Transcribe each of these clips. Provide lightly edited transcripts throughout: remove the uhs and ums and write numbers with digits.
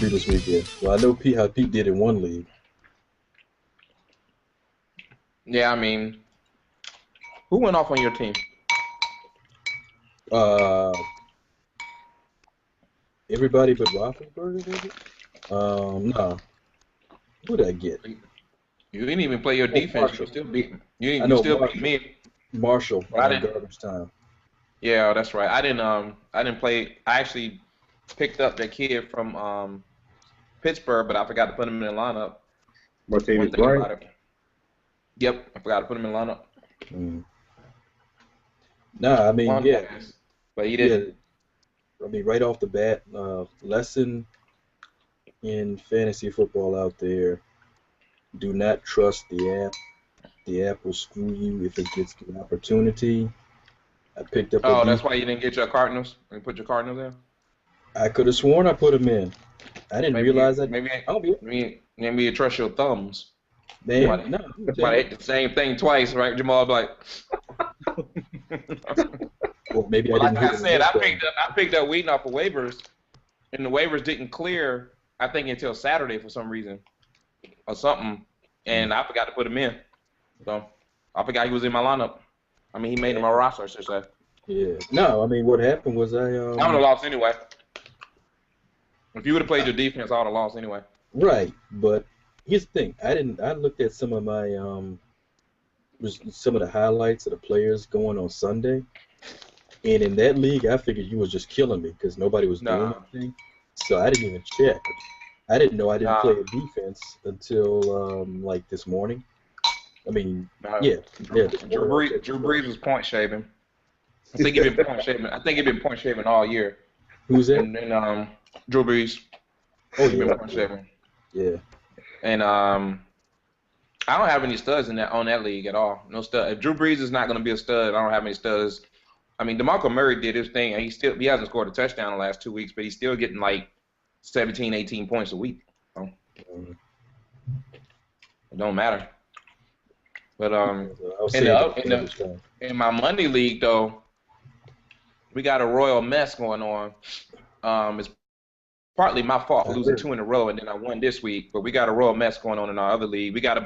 do this weekend? Well, I know how Pete did in one league. Yeah, I mean, who went off on your team? Everybody but Roethlisberger, was it? No. Who did I get? You didn't even play your defense. Marshall. You still beat. You I know still beat me. Marshall But I in didn't. garbage time. Yeah, that's right. I didn't play. I actually picked up that kid from Pittsburgh, but I forgot to put him in the lineup. One Martavis thing Bryant. about it. Yep, I forgot to put him in the lineup. Nah, I mean, yeah. Pass, but he didn't. Yeah. I mean, right off the bat, lesson in fantasy football out there: do not trust the app. The app will screw you if it gets the opportunity. I picked up. Oh, that's why you didn't get your Cardinals. You put your Cardinals in. I could have sworn I put them in. I didn't realize that. Maybe you trust your thumbs. Man, no. Somebody ate the same thing twice, right, Jamal? Like, well, maybe like I didn't. I said, I picked up Wheaton off of waivers, and the waivers didn't clear. I think until Saturday for some reason, or something, and I forgot to put him in. So I forgot he was in my lineup. I mean, he made him a roster, I should say. Yeah. No, I mean, what happened was I would have lost anyway. If you would have played your defense, I would have lost anyway. Right, but here's the thing. I looked at some of my some of the highlights of the players going on Sunday, and in that league, I figured you was just killing me because nobody was doing anything. So I didn't even check. I didn't know I didn't play a defense until like this morning. I mean, yeah. Drew Brees was point shaving. I think he's been point shaving. I think he's been point shaving all year. Who's that? And then Drew Brees. Oh, he's been point shaving. Yeah. And I don't have any studs on that league at all. No stud. If Drew Brees is not going to be a stud, I don't have any studs. I mean, DeMarco Murray did his thing, and he hasn't scored a touchdown in the last 2 weeks, but he's still getting like 17, 18 points a week. So it don't matter. But in my Monday league though, we got a royal mess going on. It's partly my fault for losing 2 in a row, and then I won this week. But we got a royal mess going on in our other league. We got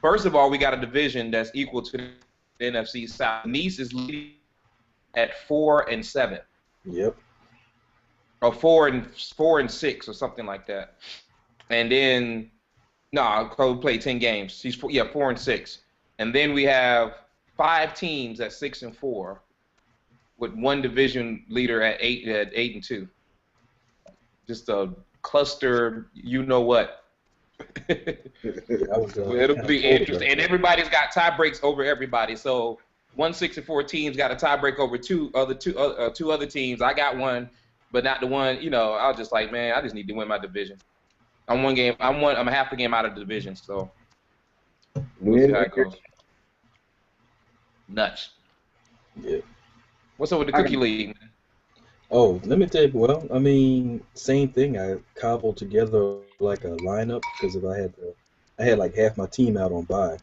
first of all, we got a division that's equal to the NFC South. Nice is leading at 4-7. Yep. Or 4-6 or something like that. And then Cole played 10 games. He's 4-6. And then we have 5 teams at 6-4, with one division leader at 8-2. Just a cluster, you know what? It'll be interesting. And everybody's got tie breaks over everybody. So 6-4 teams got a tie break over two other teams. I got one, but not the one. I was just like, man, I just need to win my division. I'm a half a game out of the division, so we'll see how it goes. Nuts. Yeah. What's up with the Cookie League, man? Oh, let me tell you. Well, I mean, same thing. I cobbled together like a lineup because I had like half my team out on bye.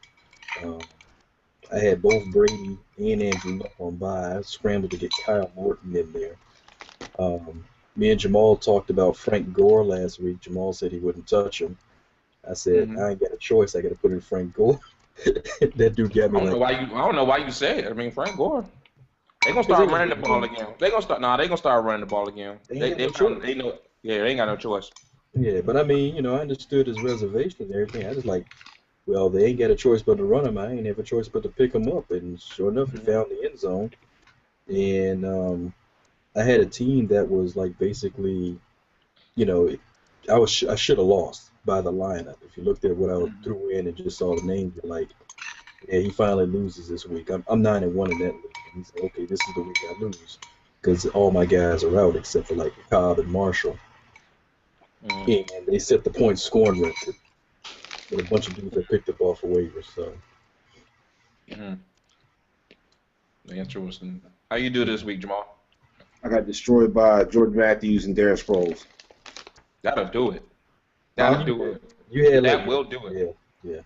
I had both Brady and Andrew Luck on bye. I scrambled to get Kyle Morton in there. Me and Jamal talked about Frank Gore last week. Jamal said he wouldn't touch him. I said, I ain't got a choice. I got to put in Frank Gore. That dude got me. I don't know why you say it. I mean, Frank Gore. They're gonna start running the ball again. They're gonna start running the ball again. They ain't got no choice. Yeah, but I mean, I understood his reservation and everything. I was like, well, they ain't got a choice but to run him. I ain't have a choice but to pick him up. And sure enough, he found the end zone. And I had a team that was like basically, I should have lost by the lineup. If you looked at what I threw in and just saw the names, you're like, yeah, he finally loses this week. I'm 9-1 in that league. And he's like, okay, this is the week I lose because all my guys are out except for like Cobb and Marshall. And they set the point scoring record with a bunch of dudes that picked up off of waivers. So. Interesting. How you do this week, Jamal? I got destroyed by Jordan Matthews and Darren Sproles. That'll do it. That'll do it. That will do it. Yeah.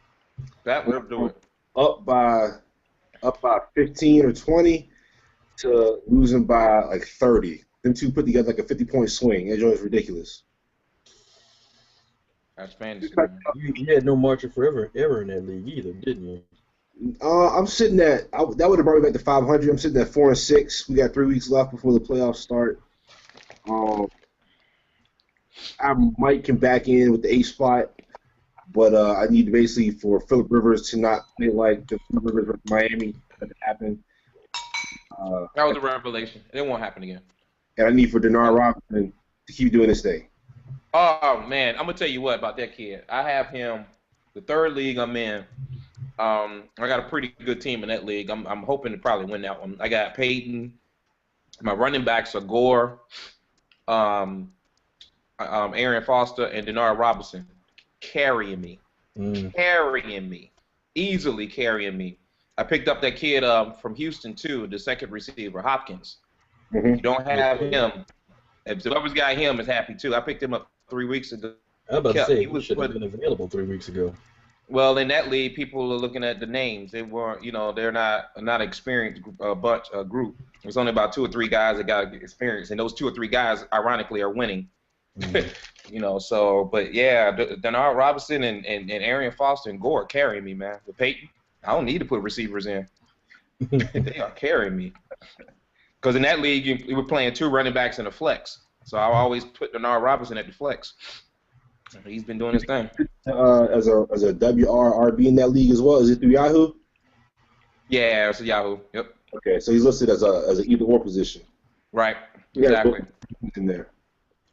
That will do it. Up by 15 or 20 to losing by like 30. Them two put together like a 50-point swing. That joint is ridiculous. That's fantasy, man. You had no margin for ever in that league either, didn't you? I'm sitting at that would have brought me back to 500. I'm sitting at 4-6. We got 3 weeks left before the playoffs start. Um, I might come back in with the 8th spot, but I need basically for Phillip Rivers to not play like the Phillip Rivers versus Miami that happened. That was a revelation. It won't happen again. And I need for Denard Robinson to keep doing his thing. Oh man, I'm gonna tell you what about that kid. I have him, the third league I'm in. I got a pretty good team in that league. I'm hoping to probably win that one. I got Peyton. My running backs are Gore, Aaron Foster, and Denard Robinson, carrying me, easily carrying me. I picked up that kid from Houston too, the second receiver, Hopkins. Mm-hmm. You don't have him. If whoever's got him is happy too. I picked him up 3 weeks ago. I was about to say he should have been available 3 weeks ago. Well, in that league, people are looking at the names. They weren't, they're not experienced group. There's only about 2 or 3 guys that got experience, and those 2 or 3 guys, ironically, are winning. But yeah, Denard Robinson and Arian Foster and Gore carrying me, man. With Peyton, I don't need to put receivers in. They are carrying me. Because in that league, we were playing 2 running backs and a flex. So I always put Denard Robinson at the flex. He's been doing his thing. As a WRRB in that league as well. Is it through Yahoo? Yeah, it's a Yahoo. Yep. Okay, so he's listed as an either or position. Right. Exactly. In there.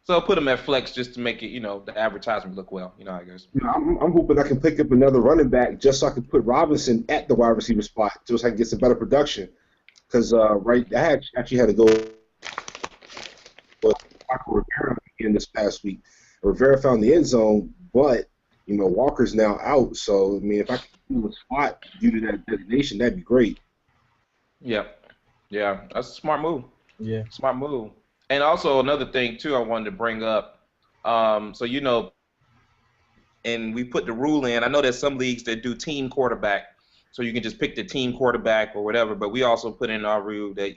So I'll put him at flex just to make it, the advertisement look well. You know how it goes. I'm hoping I can pick up another running back just so I can put Robinson at the wide receiver spot just so I can get some better production. Because I actually had to go with Rivera in this past week. Rivera found the end zone, but Walker's now out. So I mean, if I can do a spot due to that designation, that'd be great. Yeah, that's a smart move. Yeah, smart move. And also another thing too, I wanted to bring up. And we put the rule in. I know there's some leagues that do team quarterback, so you can just pick the team quarterback or whatever. But we also put in our rule that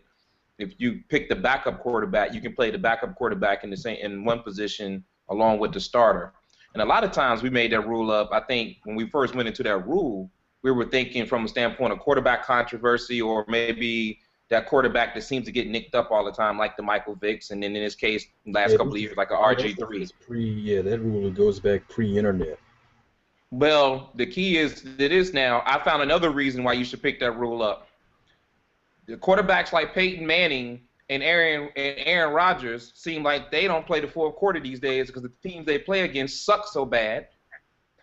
if you pick the backup quarterback, you can play the backup quarterback in one position along with the starter. And a lot of times we made that rule up. I think when we first went into that rule, we were thinking from a standpoint of quarterback controversy, or maybe that quarterback that seems to get nicked up all the time, like the Michael Vicks, and then in this case, last couple of years, like a RG3. That rule goes back pre-internet. Well, the key is that is now. I found another reason why you should pick that rule up. The quarterbacks like Peyton Manning and Aaron Rodgers seem like they don't play the fourth quarter these days because the teams they play against suck so bad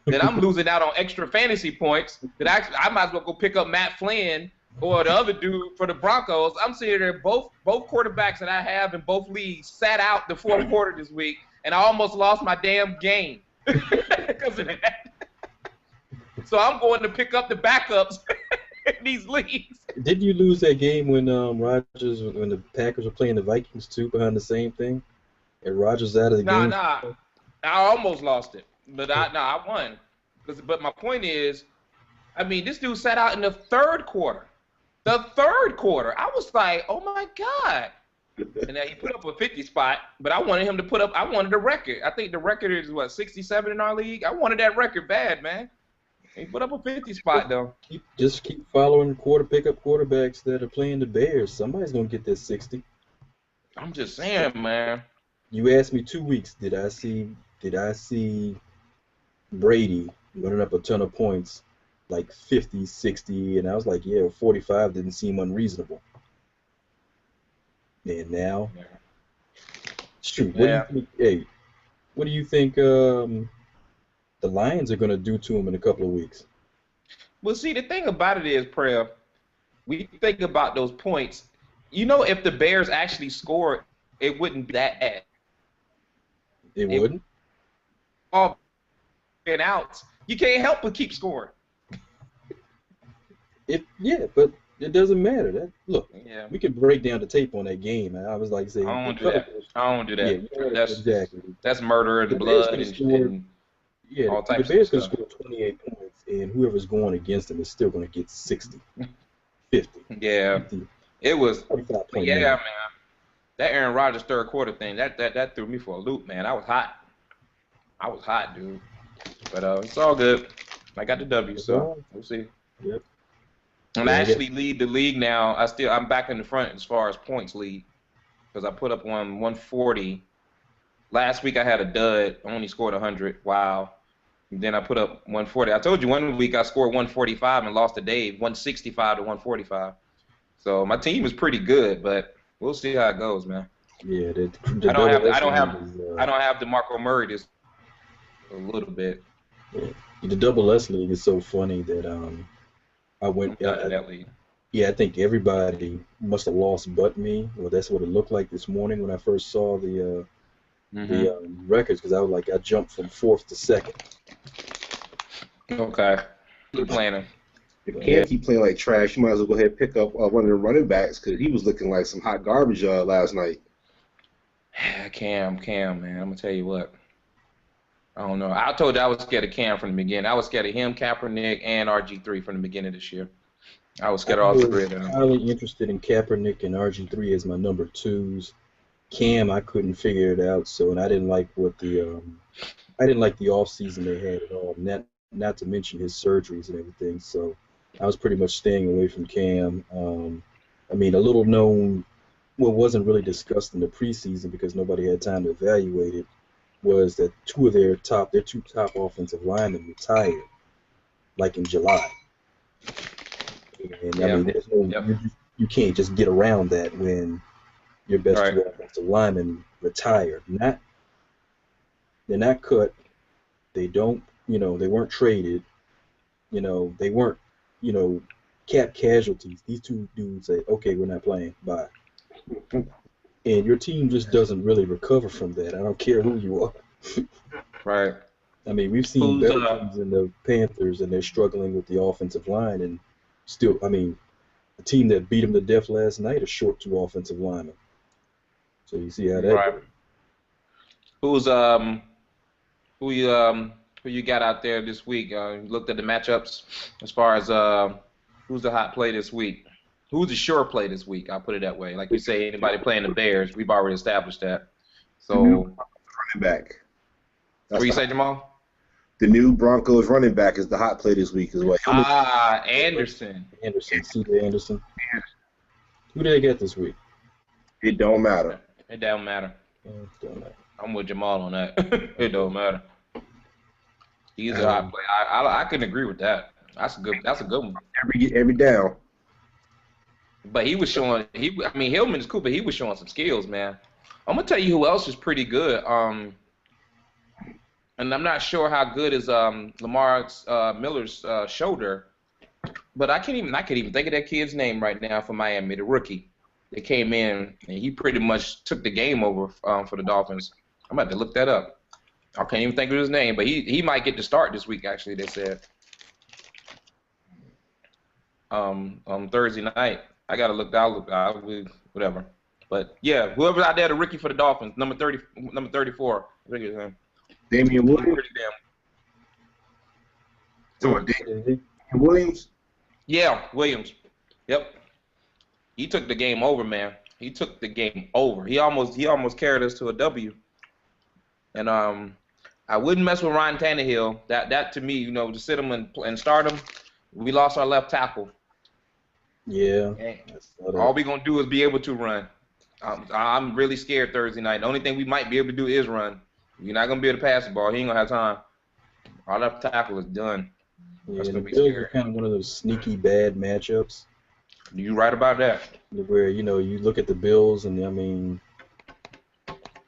that I'm losing out on extra fantasy points that I might as well go pick up Matt Flynn or the other dude for the Broncos. I'm sitting there, both quarterbacks that I have in both leagues sat out the fourth quarter this week, and I almost lost my damn game because of that. So I'm going to pick up the backups in these leagues. Didn't you lose that game when Rodgers, when the Packers were playing the Vikings too, behind the same thing? And Rodgers out of the game? Nah. I almost lost it, but I won. But my point is, I mean, this dude sat out in the third quarter. The third quarter. I was like, oh my God. And then he put up a 50 spot, but I wanted him to put up, I wanted a record. I think the record is, 67 in our league? I wanted that record bad, man. He put up a 50 spot, though. Just keep following pickup quarterbacks that are playing the Bears. Somebody's going to get that 60. I'm just saying, man. You asked me 2 weeks, did I see Brady running up a ton of points, like 50, 60, and I was like, yeah, 45 didn't seem unreasonable. And now, shoot, what do you think the Lions are going to do to him in a couple of weeks? Well, see, the thing about it is, Prev, we think about those points. If the Bears actually scored, it wouldn't be that bad. It wouldn't? All and outs. You can't help but keep scoring. But it doesn't matter. We can break down the tape on that game. I was like saying, I don't do that. Yeah, exactly. That's murder and blood and all types the Bears of can score 28 points, and whoever's going against them is still going to get 60, 50. Yeah, 50, it was. 45 Yeah, man. That Aaron Rodgers third quarter thing, that threw me for a loop, man. I was hot, dude. But it's all good. I got the W, so we'll see. Yep. And I actually lead the league now. I'm back in the front as far as points lead because I put up 140. Last week I had a dud. I only scored 100. Wow. And then I put up 140. I told you one week I scored 145 and lost to Dave, 165 to 145. So my team is pretty good, but we'll see how it goes, man. Yeah, I don't have DeMarco Murray this a little bit. Yeah. The Double S League is so funny that I went. That league. Yeah, I think everybody must have lost but me. Well, that's what it looked like this morning when I first saw the records, because I jumped from 4th to 2nd. Okay. Good planning. If Cam keep playing like trash, you might as well go ahead and pick up one of the running backs because he was looking like some hot garbage last night. Cam, man. I'm going to tell you what. I don't know. I told you I was scared of Cam from the beginning. I was scared of him, Kaepernick, and RG3 from the beginning of this year. I was scared of all three of them. I was highly interested in Kaepernick and RG3 as my number 2s. Cam, I couldn't figure it out, and I didn't like the off season they had at all. Not to mention his surgeries and everything. So I was pretty much staying away from Cam. A little known, wasn't really discussed in the preseason because nobody had time to evaluate it, was that their two top offensive linemen retired, like in July. And you can't just get around that when your best two offensive linemen retire. They're not cut. They don't, they weren't traded. They weren't, cap casualties. These two dudes say, okay, we're not playing. Bye. And your team just doesn't really recover from that. I don't care who you are. Right. We've seen better teams in the Panthers, and they're struggling with the offensive line, and still, the team that beat them to death last night is short 2 offensive linemen. So you see how that goes. Who you got out there this week? You looked at the matchups as far as who's the hot play this week? Who's the sure play this week? I'll put it that way. Like you say, anybody playing the Bears, we've already established that. So running back. What you say, Jamal? The new Broncos running back is the hot play this week as well. Anderson. C.J. Anderson. Who did they get this week? It don't matter. It don't matter. Don't matter. I'm with Jamal on that. It don't matter. He's a hot play. I can agree with that. That's a good one. Every down. But he was showing Hillman is cool, but he was showing some skills, man. I'm gonna tell you who else is pretty good. And I'm not sure how good is Lamar Miller's shoulder, but I can't even think of that kid's name right now for Miami, the rookie. They came in and he pretty much took the game over for the Dolphins. I'm about to look that up. I can't even think of his name, but he might get to start this week. Actually, they said on Thursday night. I gotta look. Whatever. But yeah, whoever's out there, the rookie for the Dolphins, number 34. I think his name. Damian Williams. Damian Williams. Yeah, Williams. Yep. He took the game over, man. He took the game over. He almost carried us to a W. And I wouldn't mess with Ryan Tannehill. That to me, to sit him and start him, we lost our left tackle. Yeah. All we're gonna do is be able to run. I'm really scared Thursday night. The only thing we might be able to do is run. You're not gonna be able to pass the ball. He ain't gonna have time. Our left tackle is done. Yeah, the Bills are kind of one of those sneaky bad matchups. You right about that. Where you look at the Bills and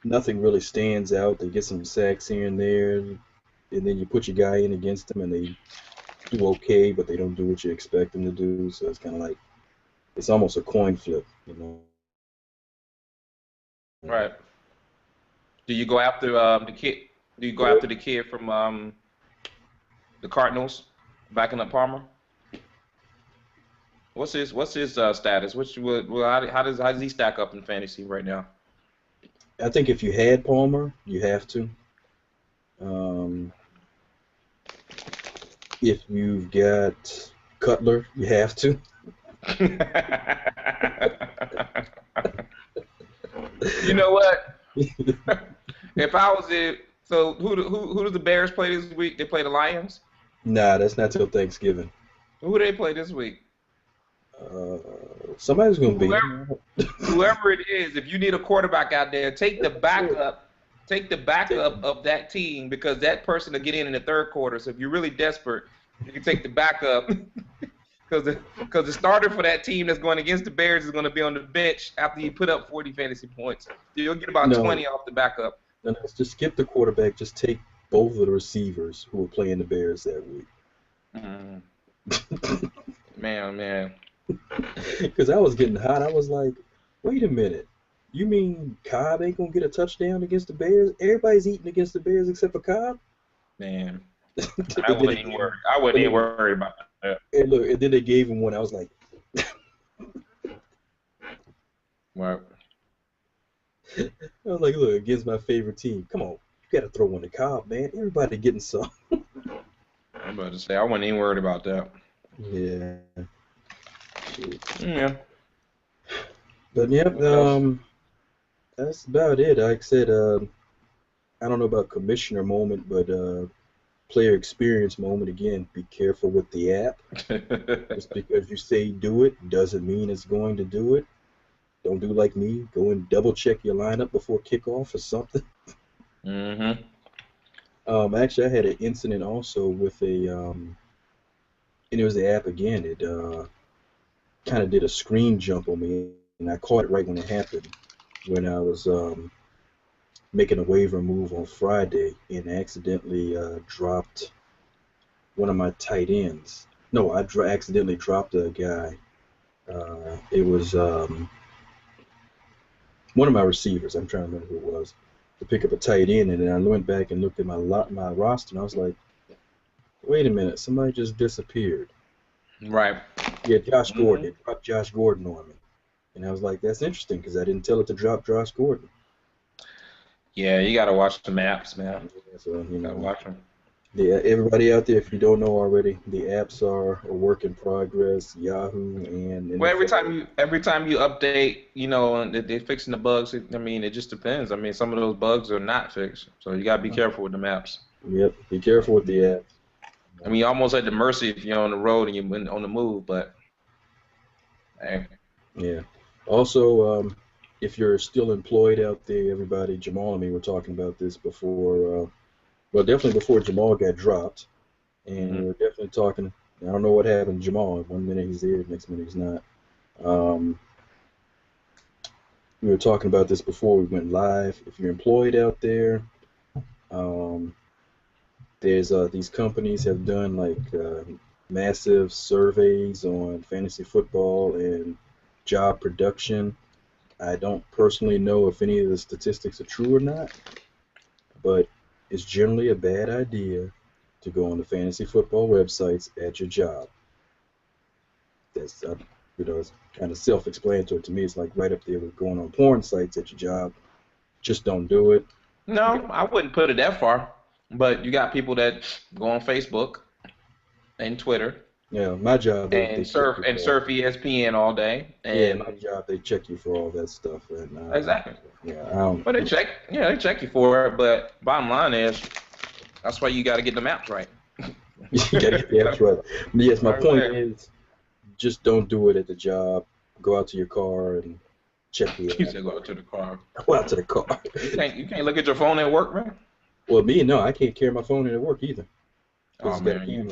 nothing really stands out. They get some sacks here and there, and then you put your guy in against them, and they do okay, but they don't do what you expect them to do. So it's kind of like it's almost a coin flip, Right. Do you go after the kid? Do you go after the kid from the Cardinals, backing up Palmer? What's his status? How does he stack up in fantasy right now? I think if you had Palmer, you have to. If you've got Cutler, you have to. You know what? If I was So who do the Bears play this week? They play the Lions. Nah, that's not till Thanksgiving. Who do they play this week? Uh, Somebody's gonna beat Whoever, him. whoever it is, if you need a quarterback out there, take the backup. Take the backup of that team because that person will get in the third quarter. So if you're really desperate, you can take the backup because the starter for that team that's going against the Bears is going to be on the bench after you put up 40 fantasy points. You'll get about 20 off the backup. No, just skip the quarterback. Just take both of the receivers who were playing the Bears that week. Man. Because I was getting hot. I was like, wait a minute. You mean Cobb ain't going to get a touchdown against the Bears? Everybody's eating against the Bears except for Cobb? Man. I wasn't even worried about that. And look, and then they gave him one. I was like, Right. I was like, look, against my favorite team. Come on. You got to throw one to Cobb, man. Everybody getting some. I'm about to say, I wasn't even worried about that. Yeah. Yeah. But, yeah, that's about it. Like I said, I don't know about commissioner moment, but player experience moment. Again, be careful with the app. Just because you say do it doesn't mean it's going to do it. Don't do like me. Go and double check your lineup before kickoff or something. Actually, I had an incident also with and it was the app again. It kind of did a screen jump on me, and I caught it right when it happened. When I was making a waiver move on Friday and accidentally dropped one of my tight ends. No, I accidentally dropped a guy. It was one of my receivers. I'm trying to remember who it was. To pick up a tight end, and then I went back and looked at my roster, and I was like, wait a minute, somebody just disappeared. Right. Yeah, Josh Gordon. It dropped Josh Gordon on me. And I was like, that's interesting because I didn't tell it to drop Josh Gordon. Yeah, you got to watch the maps, man. Yeah, so, you know, watch them. Yeah, everybody out there, if you don't know already, the apps are a work in progress. Yahoo and well, every time you update, you know, they're fixing the bugs. I mean, it just depends. I mean, some of those bugs are not fixed, so you got to be careful with the maps. Yep, be careful with the apps. I mean, you're almost at the mercy if you're on the road and you're on the move, but hey. Yeah. Also, if you're still employed out there, everybody, Jamal and me were talking about this before. Well, definitely before Jamal got dropped, and we were definitely talking. I don't know what happened to Jamal. One minute he's there, next minute he's not. We were talking about this before we went live. If you're employed out there, there's these companies have done like massive surveys on fantasy football and job production. I don't personally know if any of the statistics are true or not, but it's generally a bad idea to go on the fantasy football websites at your job. That's it's kind of self-explanatory to me. It's like right up there with going on porn sites at your job. Just don't do it. No, I wouldn't put it that far. But you got people that go on Facebook and Twitter. Yeah, my job. And surf ESPN all day. And yeah, my job, they check you for all that stuff. And, exactly. Yeah, but they check you for it. But bottom line is, that's why you got to get the maps right. You got to get the maps right. Yes, my point is, just don't do it at the job. Go out to your car and check the app. You said go out to the car. Go out to the car. You can't look at your phone at work, man. Well, no, I can't carry my phone into work either. Oh man, you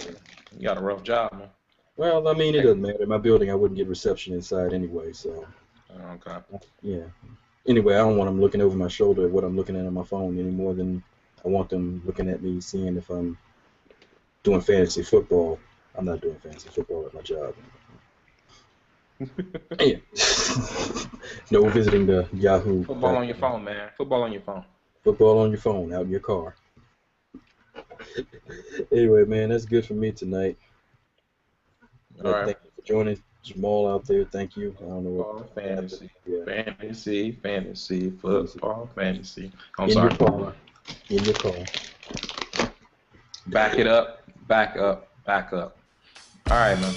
got a rough job, man. Well, I mean, it doesn't matter. In my building, I wouldn't get reception inside anyway, so. Okay. Yeah. Anyway, I don't want them looking over my shoulder at what I'm looking at on my phone any more than I want them looking at me, seeing if I'm doing fantasy football. I'm not doing fantasy football at my job. Yeah. No visiting the Yahoo. Football on your phone, man. Football on your phone. Football on your phone, out in your car. Anyway, man, that's good for me tonight. All right. Thank you for joining. Jamal out there, thank you. I don't know what fantasy, yeah. fantasy, football, fantasy. I'm in sorry. Your car. In your car. Back it up, back up, back up. All right, man.